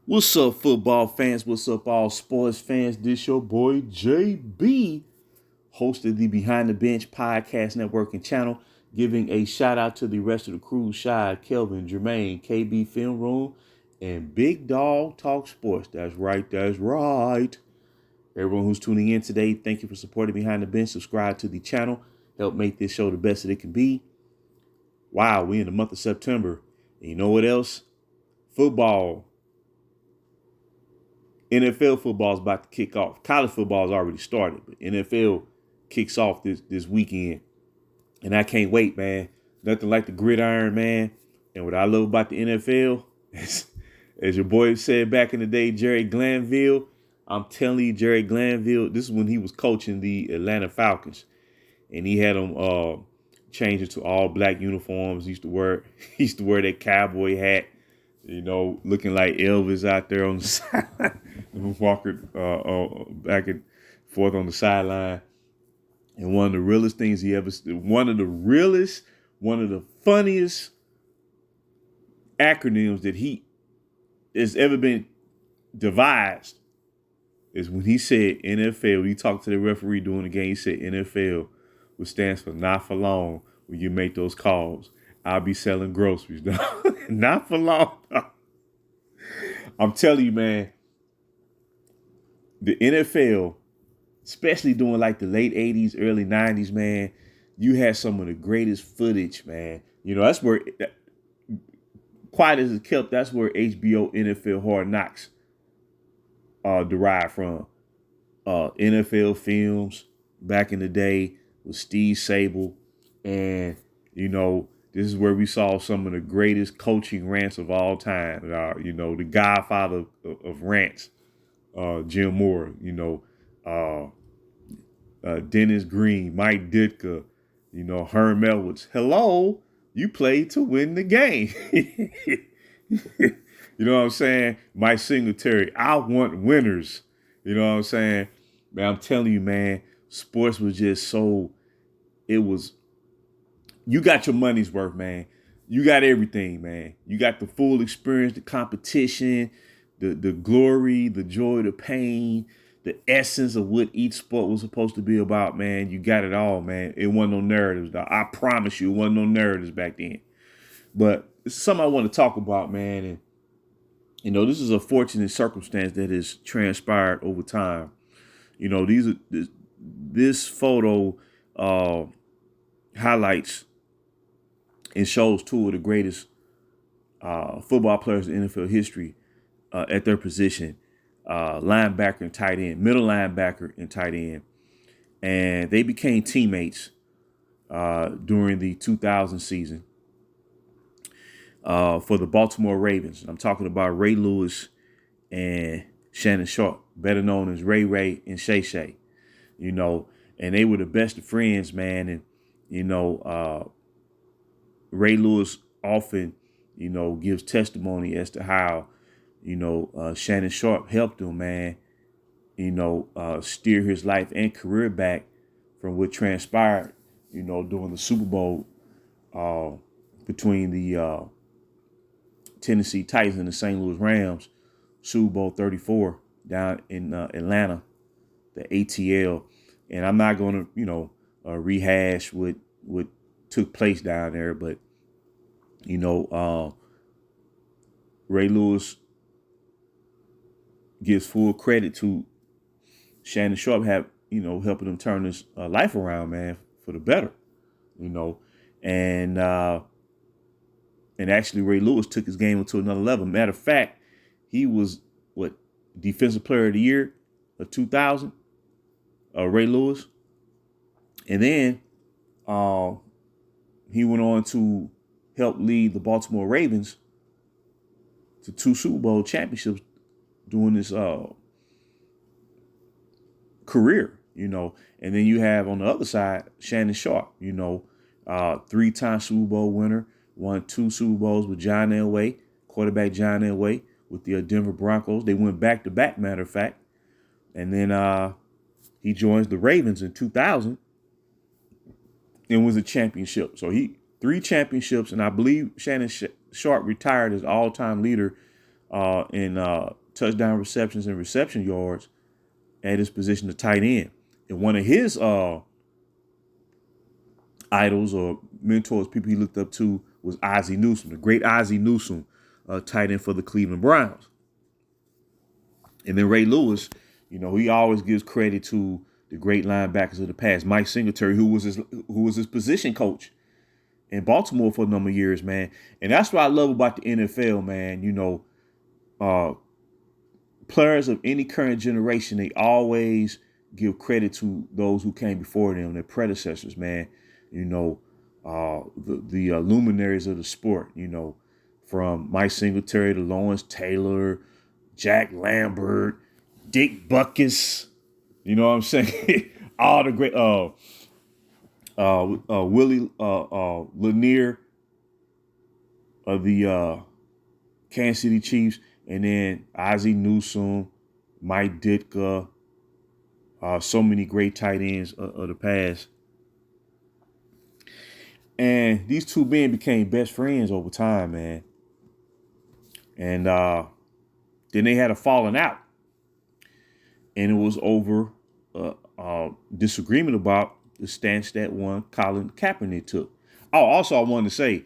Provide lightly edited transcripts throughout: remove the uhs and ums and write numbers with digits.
What's up, football fans? What's up, all sports fans? This your boy JB, host of the Behind the Bench Podcast Network and channel, giving a shout out to the rest of the crew: Shay, Kelvin, Jermaine, KB Film Room, and Big Dog Talk Sports. That's right, that's right. Everyone who's tuning in today, thank you for supporting Behind the Bench. Subscribe to the channel, help make this show the best that it can be. Wow, we in the month of September. And you know what else? Football. NFL football is about to kick off. College football has already started, but NFL kicks off this weekend. And I can't wait, man. Nothing like the gridiron, man. And what I love about the NFL, as your boy said back in the day, Jerry Glanville, I'm telling you, Jerry Glanville, this is when he was coaching the Atlanta Falcons. And he had them change into all black uniforms. He used to wear that cowboy hat, looking like Elvis out there on the sideline, walking back and forth on the sideline. And one of the realest things one of the funniest acronyms that he has ever been devised is when he said NFL. When he talked to the referee during the game, he said NFL, which stands for not for long. When you make those calls, I'll be selling groceries. Not for long. I'm telling you, man, the NFL, especially during like the late 80s, early 90s, man, you had some of the greatest footage, man. That's where, quiet as it's kept, that's where HBO NFL Hard Knocks derived from. NFL films back in the day with Steve Sable. And, this is where we saw some of the greatest coaching rants of all time. The godfather of rants, Jim Moore, Dennis Green, Mike Ditka, Herm Edwards. Hello, you played to win the game. You know what I'm saying? Mike Singletary, I want winners. You know what I'm saying? Man, I'm telling you, man, sports was just you got your money's worth, man. You got everything, man. You got the full experience, the competition, the glory, the joy, the pain, the essence of what each sport was supposed to be about, man. You got it all, man. It wasn't no narratives. I promise you, it wasn't no narratives back then. But it's something I want to talk about, man. And, this is a fortunate circumstance that has transpired over time. This photo highlights and shows two of the greatest football players in NFL history at their position, linebacker and tight end, middle linebacker and tight end. And they became teammates during the 2000 season for the Baltimore Ravens. I'm talking about Ray Lewis and Shannon Sharpe, better known as Ray Ray and Shay Shay. And they were the best of friends, man. And, Ray Lewis often, gives testimony as to how, Shannon Sharpe helped him, man, steer his life and career back from what transpired, during the Super Bowl between the Tennessee Titans and the St. Louis Rams, Super Bowl 34 down in Atlanta, the ATL. And I'm not going to, rehash what took place down there, but Ray Lewis gives full credit to Shannon Sharpe helping him turn his life around, man, for the better, and actually Ray Lewis took his game to another level. Matter of fact, he was Defensive Player of the Year of 2000, Ray Lewis, and then he went on to help lead the Baltimore Ravens to 2 Super Bowl championships during his career, And then you have on the other side, Shannon Sharpe, 3-time Super Bowl winner, won 2 Super Bowls with John Elway, quarterback John Elway with the Denver Broncos. They went back-to-back, matter of fact. And then he joins the Ravens in 2000 and wins a championship. So 3 championships, and I believe Shannon Sharpe retired as all-time leader in touchdown receptions and reception yards at his position of tight end. And one of his idols or mentors, people he looked up to, was Ozzie Newsome, the great Ozzie Newsome, tight end for the Cleveland Browns. And then Ray Lewis, he always gives credit to the great linebackers of the past. Mike Singletary, who was his position coach in Baltimore for a number of years, man. And that's what I love about the NFL, man. Players of any current generation, they always give credit to those who came before them, their predecessors, man. The luminaries of the sport, from Mike Singletary to Lawrence Taylor, Jack Lambert, Dick Butkus, you know what I'm saying? All the great Willie Lanier of the Kansas City Chiefs, and then Ozzie Newsome, Mike Ditka, so many great tight ends of the past. And these two men became best friends over time, man. And then they had a falling out. And it was over disagreement about the stance that one Colin Kaepernick took. Oh, also I wanted to say,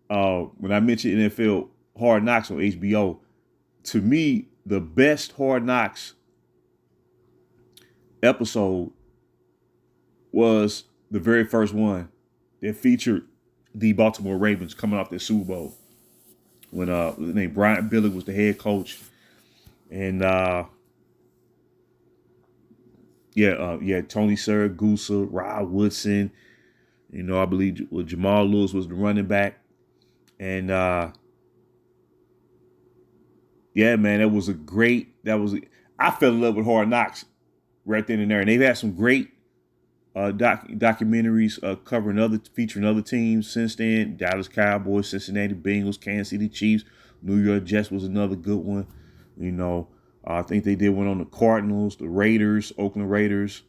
when I mentioned NFL Hard Knocks on HBO, to me, the best Hard Knocks episode was the very first one that featured the Baltimore Ravens coming off their Super Bowl. When named Brian Billick was the head coach. And Tony Siragusa, Rod Woodson, I believe Jamal Lewis was the running back. And man, I fell in love with Hard Knocks right then and there. And they've had some great documentaries featuring other teams since then. Dallas Cowboys, Cincinnati Bengals, Kansas City Chiefs, New York Jets was another good one. I think they did one on the Cardinals, the Raiders, Oakland Raiders,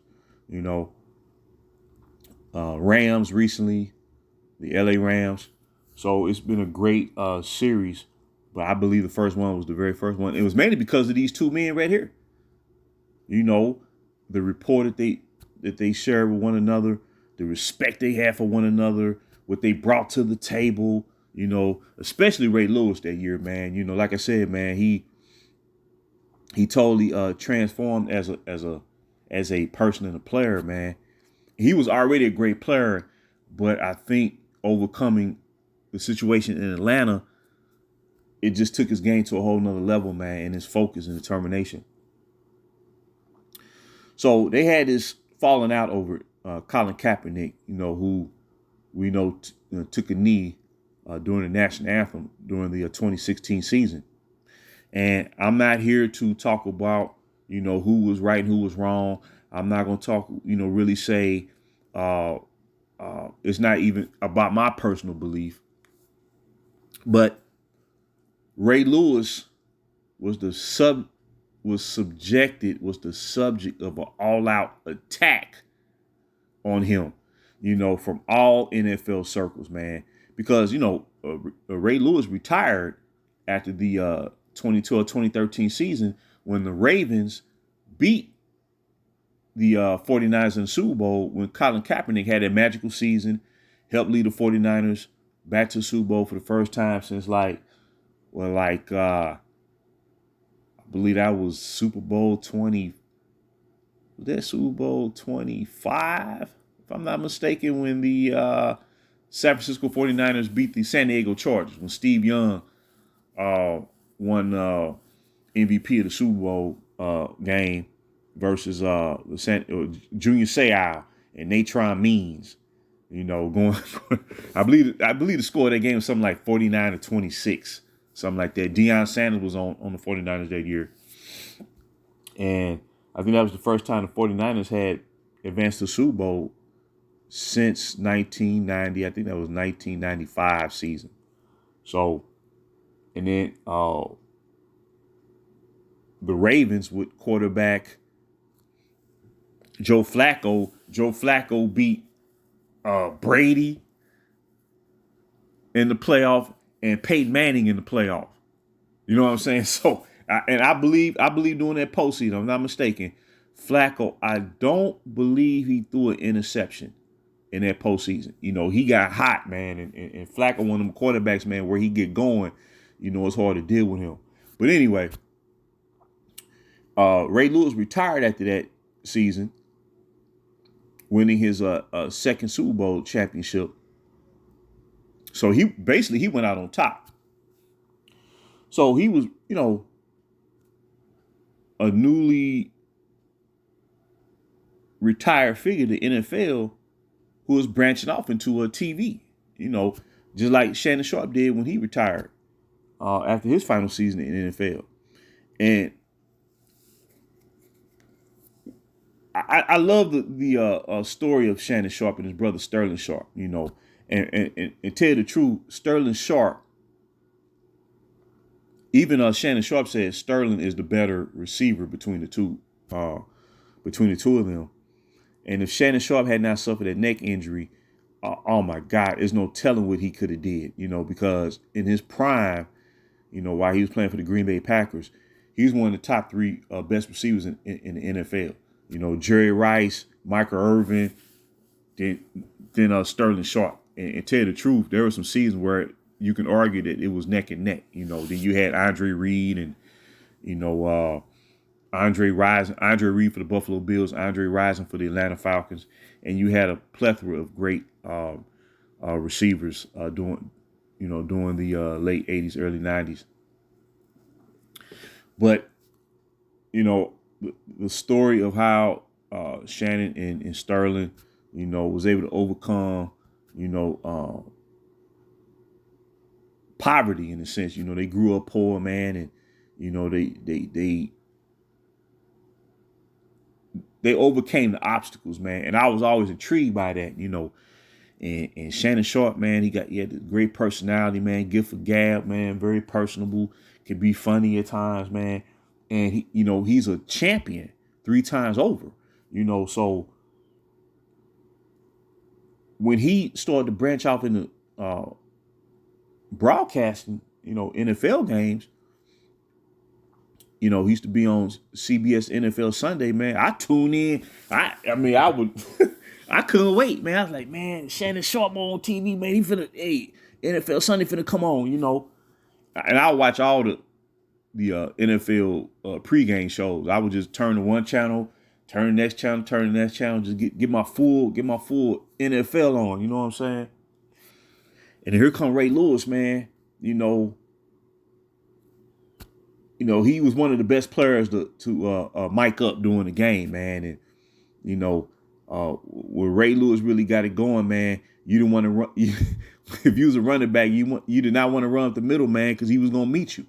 Rams recently, the LA Rams. So it's been a great series, but I believe the first one was the very first one. It was mainly because of these two men right here. The rapport that they shared with one another, the respect they had for one another, what they brought to the table, especially Ray Lewis that year, man. Like I said, man, he totally transformed as a person and a player, man. He was already a great player, but I think overcoming the situation in Atlanta, it just took his game to a whole nother level, man, and his focus and determination. So they had this falling out over Colin Kaepernick, who we know took a knee during the national anthem during the 2016 season. And I'm not here to talk about, who was right and who was wrong. I'm not going to talk, really say it's not even about my personal belief. But Ray Lewis was the subject of an all-out attack on him, from all NFL circles, man. Because, Ray Lewis retired after the 2012-2013 season when the Ravens beat the 49ers in the Super Bowl, when Colin Kaepernick had a magical season, helped lead the 49ers back to the Super Bowl for the first time since I believe that was Super Bowl 20. Was that Super Bowl 25? If I'm not mistaken, when the San Francisco 49ers beat the San Diego Chargers, when Steve Young won MVP of the Super Bowl game versus Junior Seau and Natron Means. Going. I believe the score of that game was something like 49-26, something like that. Deion Sanders was on the 49ers that year, and I think that was the first time the 49ers had advanced to the Super Bowl since 1990. I think that was 1995 season. So, and then the Ravens with quarterback Joe Flacco. Joe Flacco beat Brady in the playoff and Peyton Manning in the playoff. You know what I'm saying? So, I believe during that postseason, if I'm not mistaken, Flacco, I don't believe he threw an interception in that postseason. You know, he got hot, man, and Flacco, one of them quarterbacks, man, where he get going, you know, it's hard to deal with him. But anyway, Ray Lewis retired after that season, winning his second Super Bowl championship. So he went out on top. So he was, you know, a newly retired figure to NFL who was branching off into a TV, you know, just like Shannon Sharpe did when he retired after his final season in the NFL. And I love the story of Shannon Sharpe and his brother Sterling Sharpe, you know, and tell you the truth, Sterling Sharpe, even Shannon Sharpe said Sterling is the better receiver between the two of them. And if Shannon Sharpe had not suffered a neck injury, oh my God, there's no telling what he could have did, you know, because in his prime, you know, while he was playing for the Green Bay Packers, he was one of the top three best receivers in the NFL. You know, Jerry Rice, Michael Irvin, then Sterling Sharpe. And tell you the truth, there were some seasons where you can argue that it was neck and neck. You know, then you had Andre Reed and, you know, Andre Reed for the Buffalo Bills, Andre Rison for the Atlanta Falcons, and you had a plethora of great receivers during the late '80s, early '90s. But you know, the story of how Shannon and Sterling, you know, was able to overcome, you know, poverty in a sense. You know, they grew up poor, man, and you know they overcame the obstacles, man. And I was always intrigued by that, you know. And Shannon Sharpe, man, he had a great personality, man, gift for gab, man, very personable, can be funny at times, man. And he, you know, he's a champion 3 times over, you know. So when he started to branch off into broadcasting, you know, NFL games, you know, he used to be on CBS NFL Sunday, man. I tune in. I mean, I would, I couldn't wait, man. I was like, man, Shannon Sharpe on TV, man. He finna, hey, NFL Sunday finna come on, you know. And I watch all the NFL pregame shows. I would just turn to one channel, turn the next channel, just get my full NFL on. You know what I'm saying? And here come Ray Lewis, man. He was one of the best players to mic up during the game, man. And when Ray Lewis really got it going, man, you didn't want to run. If you was a running back, you did not want to run up the middle, man, because he was gonna meet you,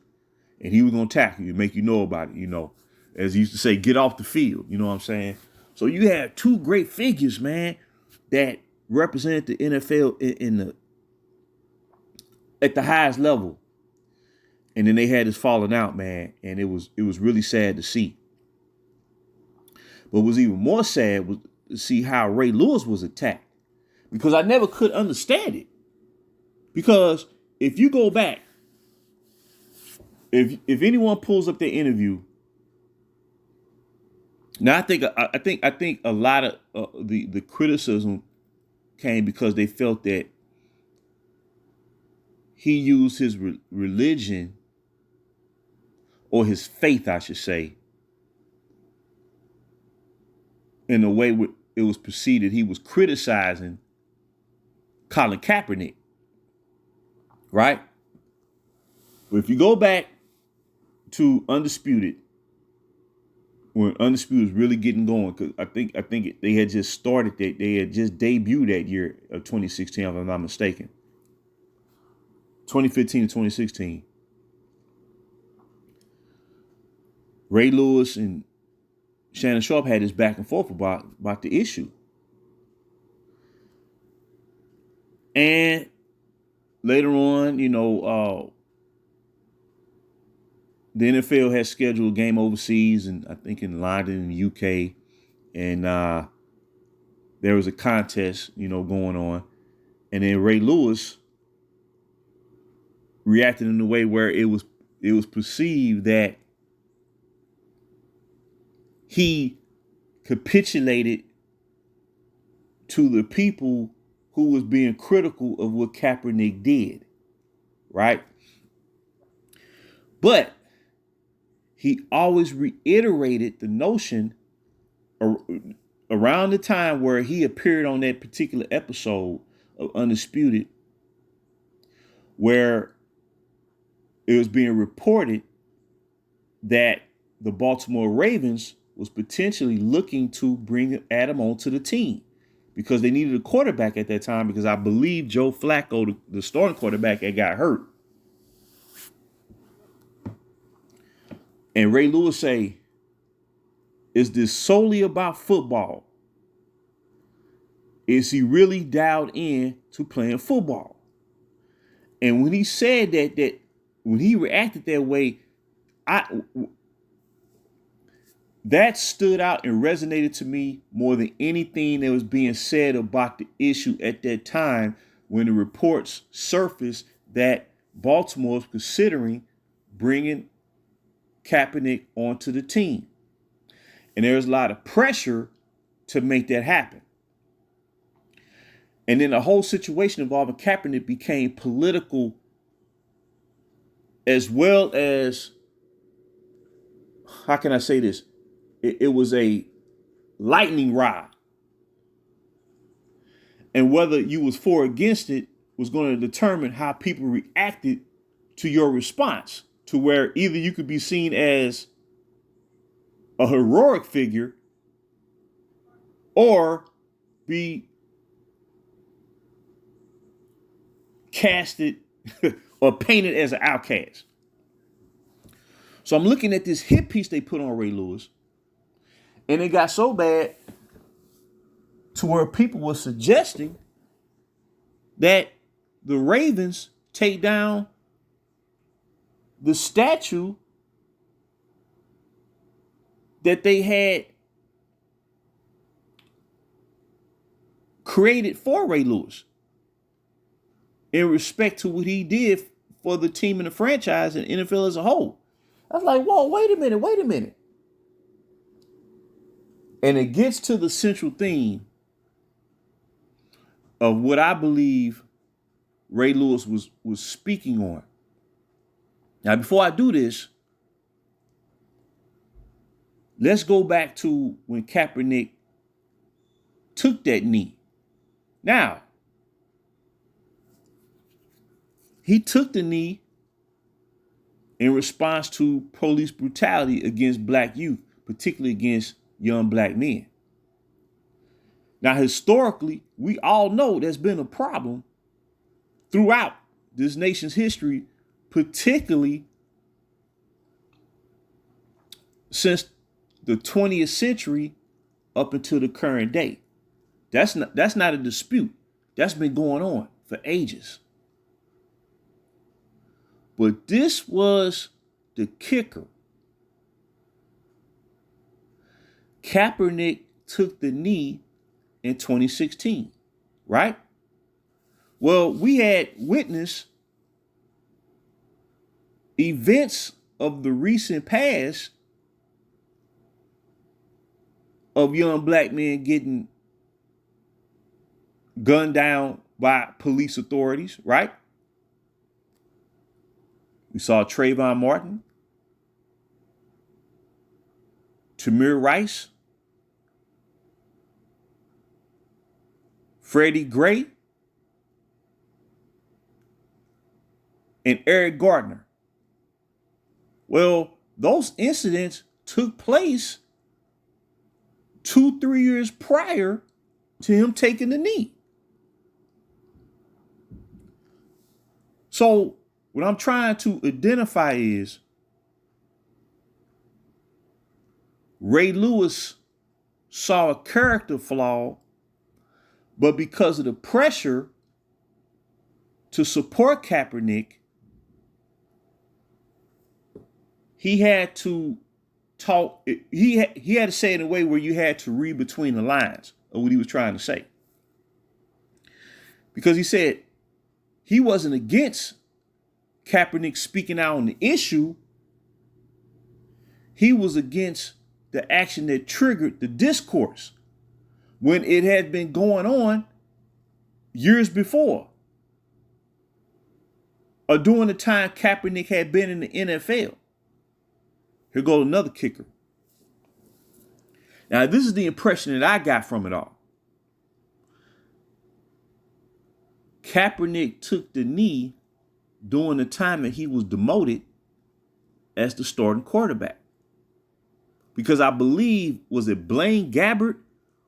and he was gonna tackle you, make you know about it. You know, as he used to say, get off the field. You know what I'm saying? So you had 2 great figures, man, that represented the NFL at the highest level. And then they had this falling out, man, and it was really sad to see. But what was even more sad was to see how Ray Lewis was attacked, because I never could understand it. Because if you go back, if anyone pulls up their interview, now I think a lot of the criticism came because they felt that he used his religion, or his faith, I should say, in a way it was perceived that he was criticizing Colin Kaepernick, right? But if you go back to Undisputed, when Undisputed was really getting going, because I think they had just started that, they had just debuted that year of 2016, if I'm not mistaken, 2015 to 2016. Ray Lewis and Shannon Sharpe had this back and forth about the issue. And later on, the NFL has scheduled a game overseas, and I think in London, in the UK, and there was a contest, going on, and then Ray Lewis reacted in a way where it was it was perceived that he capitulated to the people who was being critical of what Kaepernick did, right? But he always reiterated the notion around the time where he appeared on that particular episode of Undisputed, where it was being reported that the Baltimore Ravens was potentially looking to bring Adam onto the team because they needed a quarterback at that time, because I believe Joe Flacco, the starting quarterback, had got hurt. And Ray Lewis say, is this solely about football? Is he really dialed in to playing football? And when he said that when he reacted that way, that stood out and resonated to me more than anything that was being said about the issue at that time, when the reports surfaced that Baltimore was considering bringing Kaepernick onto the team. And there was a lot of pressure to make that happen. And then the whole situation involving Kaepernick became political, as well as, how can I say this? It was a lightning rod. And whether you was for or against it was going to determine how people reacted to your response, to where either you could be seen as a heroic figure or be casted or painted as an outcast. So I'm looking at this hit piece they put on Ray Lewis, and it got so bad to where people were suggesting that the Ravens take down the statue that they had created for Ray Lewis in respect to what he did for the team and the franchise and NFL as a whole. I was like, whoa, wait a minute. And it gets to the central theme of what I believe Ray Lewis was speaking on. Now, before I do this, let's go back to when Kaepernick took that knee. Now, he took the knee in response to police brutality against black youth, particularly against young black men. Now, historically, we all know there's been a problem throughout this nation's history, particularly since the 20th century up until the current day. That's not a dispute. That's been going on for ages. But this was the kicker. Kaepernick took the knee in 2016, right? Well, we had witnessed events of the recent past of young black men getting gunned down by police authorities, right? We saw Trayvon Martin, Tamir Rice, Freddie Gray, and Eric Gardner. Well, those incidents took place 2-3 years prior to him taking the knee. So what I'm trying to identify is Ray Lewis saw a character flaw, but because of the pressure to support Kaepernick, he had to talk. He had to say it in a way where you had to read between the lines of what he was trying to say. Because he said he wasn't against Kaepernick speaking out on the issue, he was against the action that triggered the discourse when it had been going on years before, or during the time Kaepernick had been in the NFL. Here goes another kicker. Now, this is the impression that I got from it all. Kaepernick took the knee during the time that he was demoted as the starting quarterback. Because I believe, was it Blaine Gabbert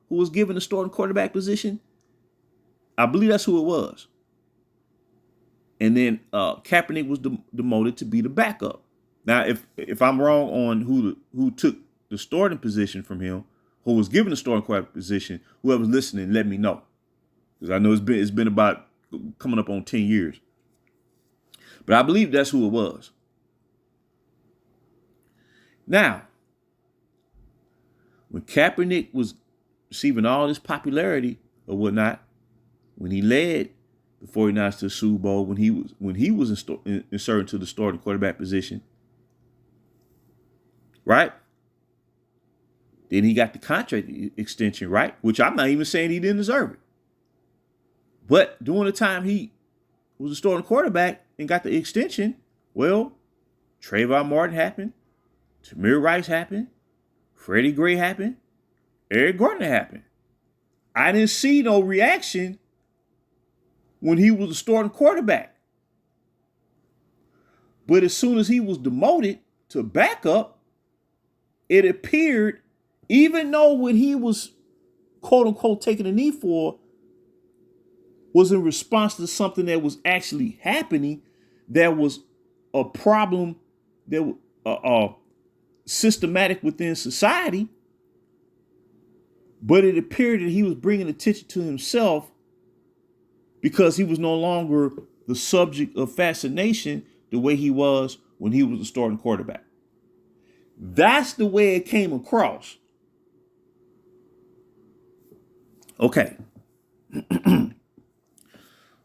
who was given the starting quarterback position? I believe that's who it was. And then Kaepernick was demoted to be the backup. Now, if I'm wrong on who took the starting position from him, who was given the starting quarterback position, whoever's listening, let me know. Because I know it's been about coming up on 10 years. But I believe that's who it was. Now, when Kaepernick was receiving all this popularity or whatnot, when he led the 49ers to the Super Bowl, when he was inserted to the starting quarterback position, right? Then he got the contract extension, right? Which I'm not even saying he didn't deserve it. But during the time he was a starting quarterback and got the extension, well, Trayvon Martin happened, Tamir Rice happened, Freddie Gray happened, Eric Gardner happened. I didn't see no reaction when he was a starting quarterback. But as soon as he was demoted to backup, it appeared, even though when he was quote unquote taking a knee for was in response to something that was actually happening, there was a problem that was systematic within society, but it appeared that he was bringing attention to himself because he was no longer the subject of fascination the way he was when he was a starting quarterback. That's the way it came across. Okay.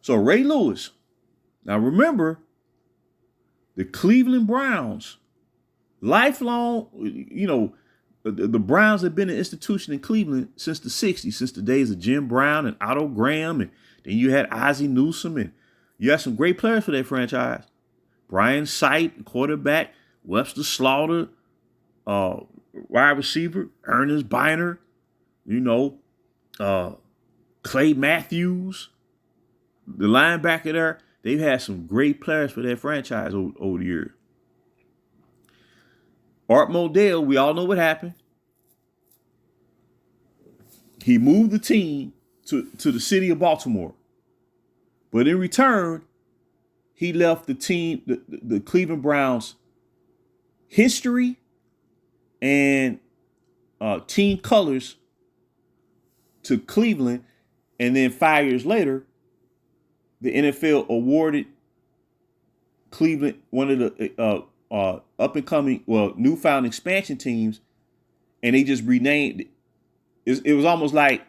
So Ray Lewis. Now remember, the Cleveland Browns, lifelong, the Browns have been an institution in Cleveland since the 60s, since the days of Jim Brown and Otto Graham. And then you had Ozzie Newsome, and you had some great players for that franchise. Brian Sipe, quarterback, Webster Slaughter, wide receiver, Ernest Biner, Clay Matthews, the linebacker there. They've had some great players for that franchise over the years. Art Modell, we all know what happened. He moved the team to the city of Baltimore. But in return, he left the team, the Cleveland Browns, history and team colors to Cleveland. And then 5 years later, the NFL awarded Cleveland one of the up-and-coming, newfound expansion teams, and they just renamed it. It was almost like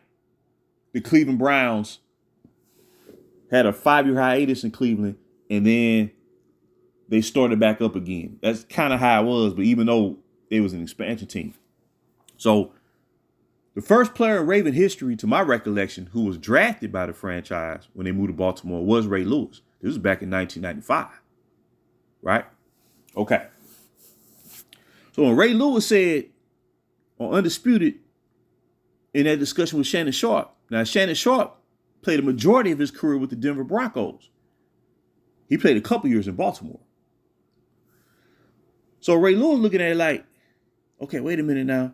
the Cleveland Browns had a 5-year hiatus in Cleveland, and then they started back up again. That's kind of how it was, but even though it was an expansion team. So the first player in Raven history, to my recollection, who was drafted by the franchise when they moved to Baltimore was Ray Lewis. This was back in 1995, right? Okay. So when Ray Lewis said on Undisputed in that discussion with Shannon Sharpe, now Shannon Sharpe played a majority of his career with the Denver Broncos. He played a couple years in Baltimore. So Ray Lewis looking at it like, okay, wait a minute now.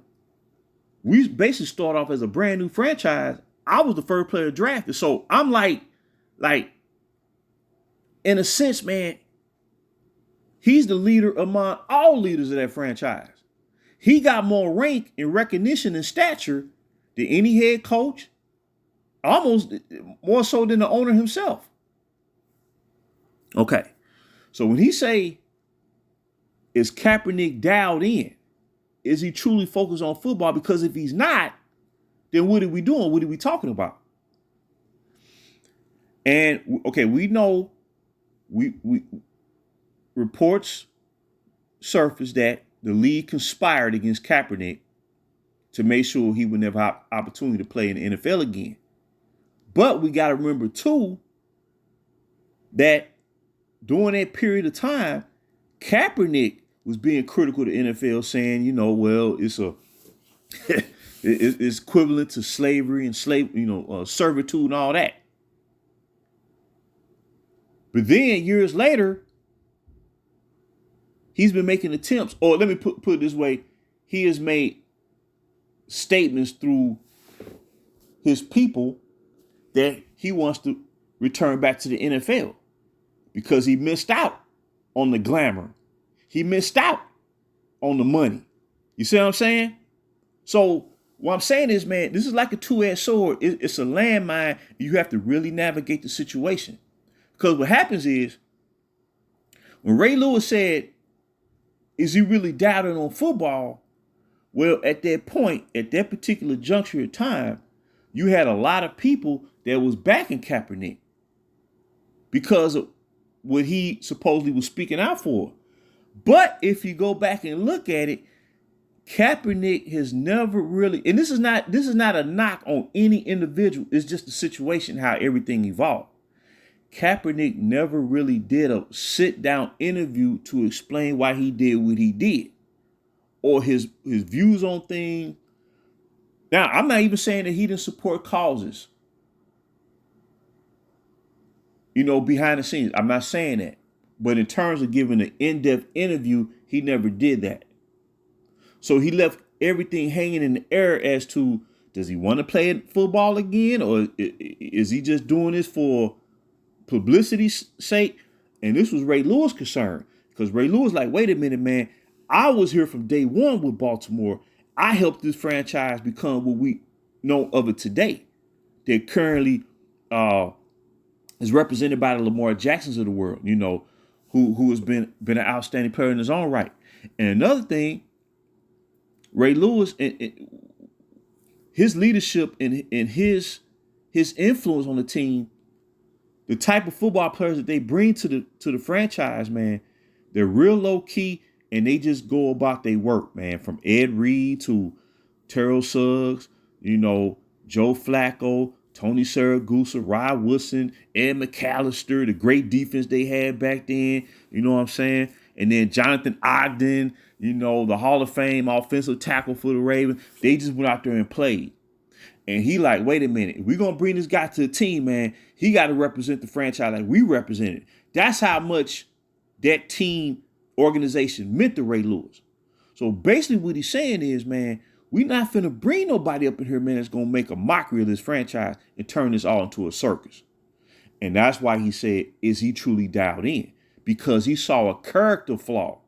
We basically start off as a brand new franchise. I was the first player drafted. So I'm like, in a sense, man, he's the leader among all leaders of that franchise. He got more rank and recognition and stature than any head coach, almost more so than the owner himself. Okay. So when he say, is Kaepernick dialed in? Is he truly focused on football? Because if he's not, then what are we doing? What are we talking about? And okay, we know we reports surfaced that the league conspired against Kaepernick to make sure he would never have opportunity to play in the NFL again. But we got to remember too that during that period of time, Kaepernick was being critical of the NFL, saying, well, it's equivalent to slavery and servitude and all that. But then years later, he's been making attempts, or let me put it this way, he has made statements through his people that he wants to return back to the NFL because he missed out on the glamour. He missed out on the money. You see what I'm saying? So what I'm saying is, man, this is like a two-edged sword. It's a landmine. You have to really navigate the situation. Because what happens is, when Ray Lewis said, is he really doubting on football? Well, at that point, at that particular juncture of time, you had a lot of people that was backing Kaepernick because of what he supposedly was speaking out for. But if you go back and look at it, Kaepernick has never really, and this is not a knock on any individual. It's just the situation, how everything evolved. Kaepernick never really did a sit-down interview to explain why he did what he did, or his views on things. Now, I'm not even saying that he didn't support causes, behind the scenes. I'm not saying that. But in terms of giving an in-depth interview, he never did that. So he left everything hanging in the air as to, does he want to play football again, or is he just doing this for publicity's sake? And this was Ray Lewis' concern, because Ray Lewis like, wait a minute, man, I was here from day one with Baltimore. I helped this franchise become what we know of it today. They're currently is represented by the Lamar Jacksons of the world, who has been an outstanding player in his own right. And another thing, Ray Lewis and his leadership and his influence on the team, the type of football players that they bring to the franchise, man, they're real low key and they just go about their work, man. From Ed Reed to Terrell Suggs, Joe Flacco, Tony Siragusa, Rod Woodson, Ed McAllister, the great defense they had back then, you know what I'm saying? And then Jonathan Ogden, the Hall of Fame offensive tackle for the Ravens. They just went out there and played. And he like, wait a minute, if we're going to bring this guy to the team, man, he got to represent the franchise like we represent it. That's how much that team organization meant to Ray Lewis. So basically what he's saying is, man, we not finna bring nobody up in here, man, that's going to make a mockery of this franchise and turn this all into a circus. And that's why he said, is he truly dialed in? Because he saw a character flaw.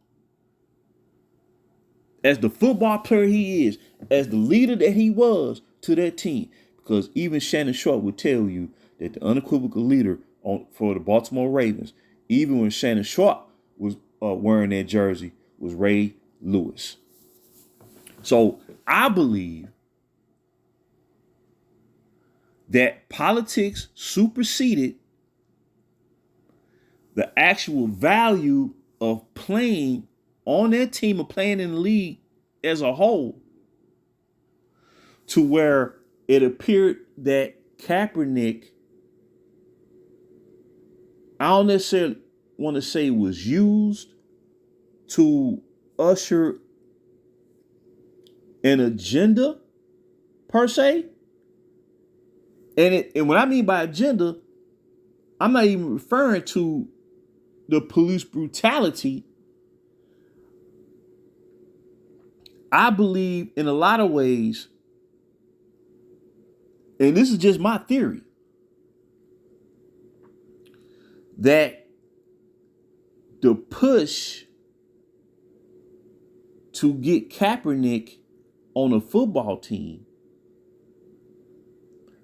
As the football player he is, as the leader that he was to that team. Because even Shannon Sharpe would tell you that the unequivocal leader for the Baltimore Ravens, even when Shannon Sharpe was wearing that jersey, was Ray Lewis. So I believe that politics superseded the actual value of playing on that team or playing in the league as a whole, to where it appeared that Kaepernick, I don't necessarily want to say was used to usher an agenda per se. And what I mean by agenda, I'm not even referring to the police brutality. I believe in a lot of ways, and this is just my theory, that the push to get Kaepernick on a football team,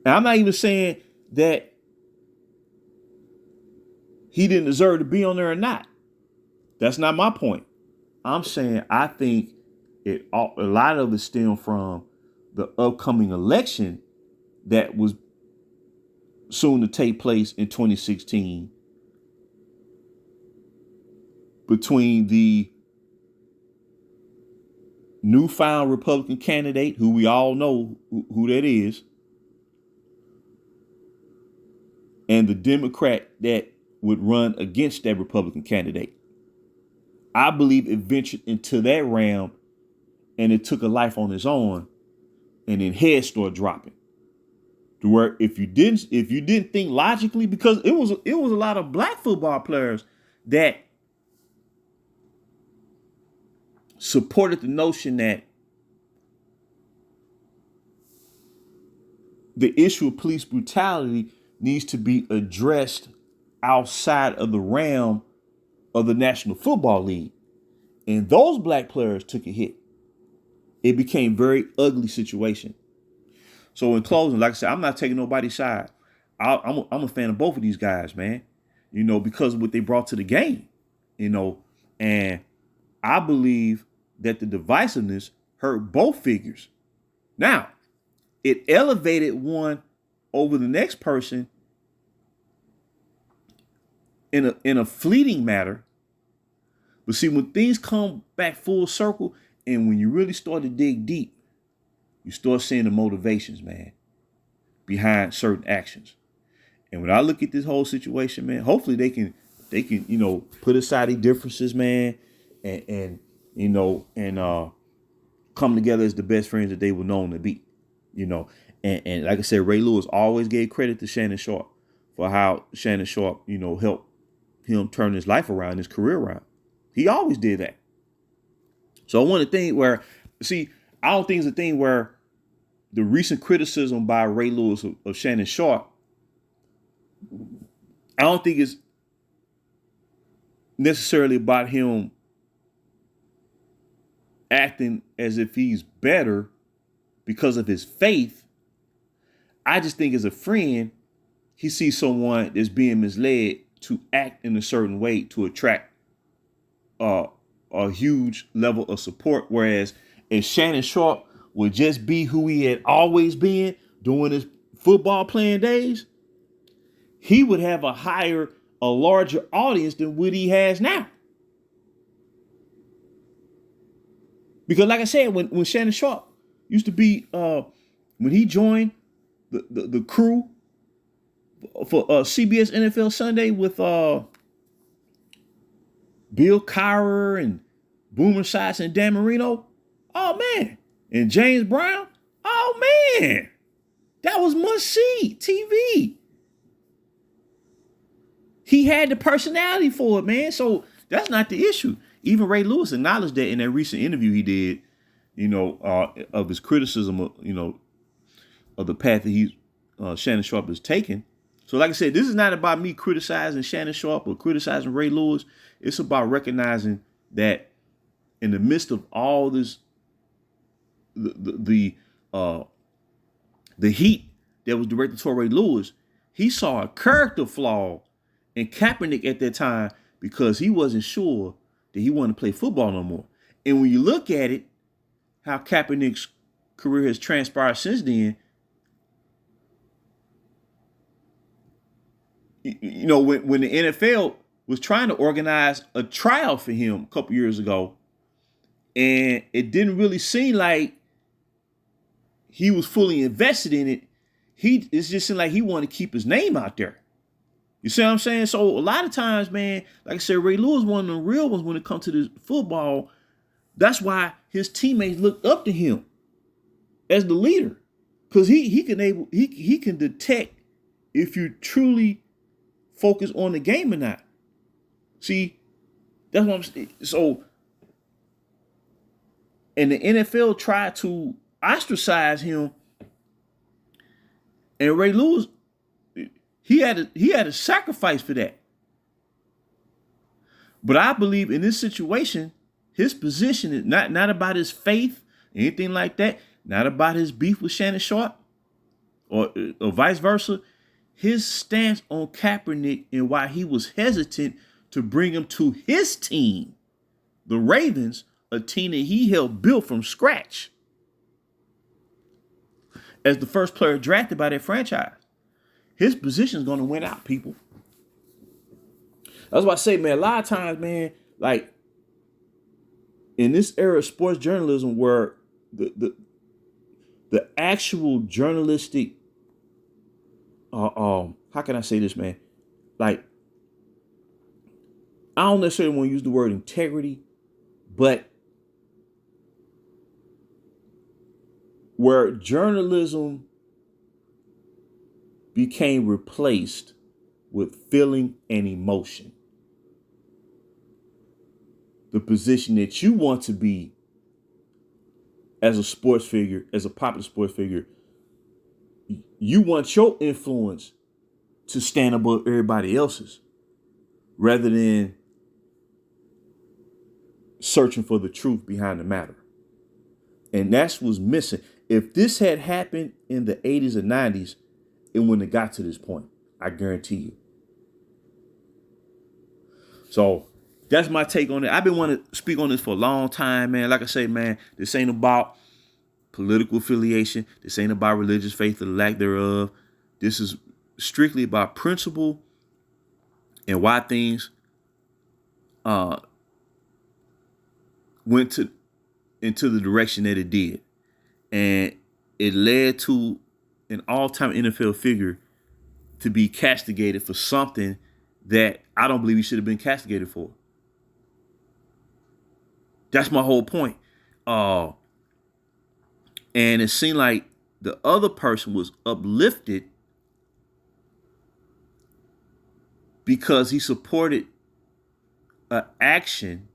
and I'm not even saying that he didn't deserve to be on there or not. That's not my point. I'm saying I think a lot of it stemmed from the upcoming election that was soon to take place in 2016 between the newfound Republican candidate, who we all know who that is, and the Democrat that would run against that Republican candidate. I believe it ventured into that realm and it took a life on its own, and then heads started dropping. To where if you didn't think logically, because it was a lot of black football players that supported the notion that the issue of police brutality needs to be addressed outside of the realm of the National Football League. And those black players took a hit. It became a very ugly situation. So in closing, like I said, I'm not taking nobody's side. I'm a fan of both of these guys, man. Because of what they brought to the game. And I believe that the divisiveness hurt both figures. Now, it elevated one over the next person in a fleeting matter. But see, when things come back full circle and when you really start to dig deep, you start seeing the motivations, man, behind certain actions. And when I look at this whole situation, man, hopefully they can put aside their differences, man, and come together as the best friends that they were known to be. And like I said, Ray Lewis always gave credit to Shannon Sharpe for how Shannon Sharpe, helped him turn his life around, his career around. He always did that. So I want to think where, I don't think it's a thing where the recent criticism by Ray Lewis of Shannon Sharpe, I don't think it's necessarily about him acting as if he's better because of his faith. I just think as a friend, he sees someone that's being misled to act in a certain way to attract a huge level of support. Whereas if Shannon Sharpe would just be who he had always been during his football playing days, he would have a larger audience than what he has now. Because like I said, when Shannon Sharpe used to be, when he joined the crew for CBS NFL Sunday with Bill Cowher and Boomer Esiason and Dan Marino, oh man, and James Brown, oh man, that was must-see TV. He had the personality for it, man. So that's not the issue. Even Ray Lewis acknowledged that in that recent interview he did, of his criticism of the path that Shannon Sharpe has taken. So like I said, this is not about me criticizing Shannon Sharpe or criticizing Ray Lewis. It's about recognizing that in the midst of all this, the heat that was directed toward Ray Lewis, he saw a character flaw in Kaepernick at that time because he wasn't sure that he wanted to play football no more. And when you look at it, how Kaepernick's career has transpired since then, when the NFL was trying to organize a tryout for him a couple years ago, and it didn't really seem like he was fully invested in it, it just seemed like he wanted to keep his name out there. You see what I'm saying? So a lot of times, man, like I said, Ray Lewis one of the real ones when it comes to this football. That's why his teammates looked up to him as the leader, because he can detect if you truly focus on the game or not. See, that's what I'm saying. So, and the NFL tried to ostracize him, and Ray Lewis, he had to sacrifice for that. But I believe in this situation, his position is not about his faith, anything like that, not about his beef with Shannon Sharpe, or vice versa. His stance on Kaepernick and why he was hesitant to bring him to his team, the Ravens, a team that he helped build from scratch as the first player drafted by that franchise. His position is going to win out, people. That's why I say, man, a lot of times, man, Like in this era of sports journalism where the actual journalistic how can I say this, man? Like, I don't necessarily want to use the word integrity, but where journalism became replaced with feeling and emotion. The position that you want to be as a sports figure, as a popular sports figure, you want your influence to stand above everybody else's rather than searching for the truth behind the matter. And that's what's missing. If this had happened in the 80s and 90s, it wouldn't have got to this point. I guarantee you. So that's my take on it. I've been wanting to speak on this for a long time, man. Like I say, man, this ain't about political affiliation. This ain't about religious faith or the lack thereof. This is strictly about principle and why things went into the direction that it did. And it led to an all-time NFL figure to be castigated for something that I don't believe he should have been castigated for. That's my whole point. And it seemed like the other person was uplifted because he supported an action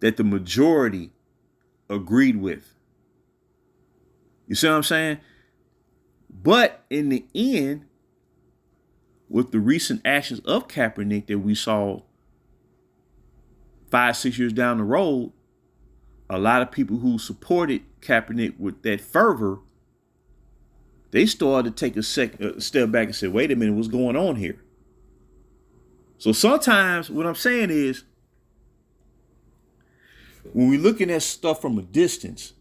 that the majority agreed with. You see what I'm saying? But in the end, with the recent actions of Kaepernick that we saw 5-6 years down the road, a lot of people who supported Kaepernick with that fervor, they started to take a step back and say, wait a minute, what's going on here? So sometimes what I'm saying is, when we're looking at stuff from a distance,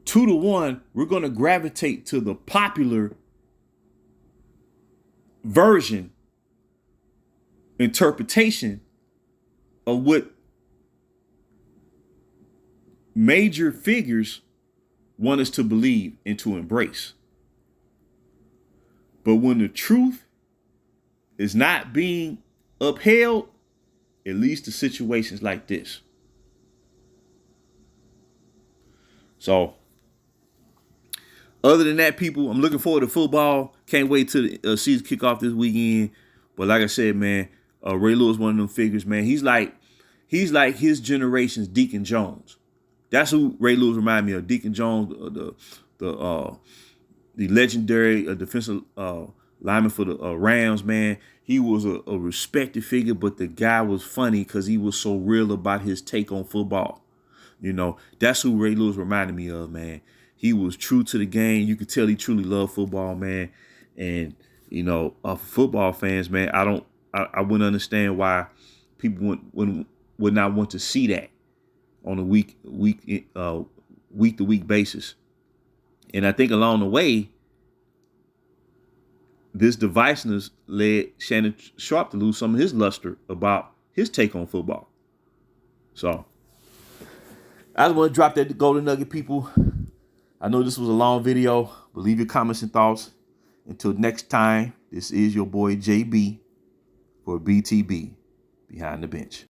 2-1, we're going to gravitate to the popular version, interpretation of what major figures want us to believe and to embrace. But when the truth is not being upheld, it leads to situations like this. So, other than that, people, I'm looking forward to football. Can't wait till the season kick off this weekend. But like I said, man, Ray Lewis, one of them figures, man. He's like his generation's Deacon Jones. That's who Ray Lewis reminded me of. Deacon Jones, the legendary defensive lineman for the Rams, man. He was a respected figure, but the guy was funny because he was so real about his take on football. You know, that's who Ray Lewis reminded me of, man. He was true to the game. You could tell he truly loved football, man. And, you know, for football fans, man, I wouldn't understand why people would not want to see that on a week to week basis. And I think along the way, this divisiveness led Shannon Sharpe to lose some of his luster about his take on football. So I just want to drop that to Golden Nugget, people. I know this was a long video, but leave your comments and thoughts. Until next time, this is your boy JB for BTB, Behind the Bench.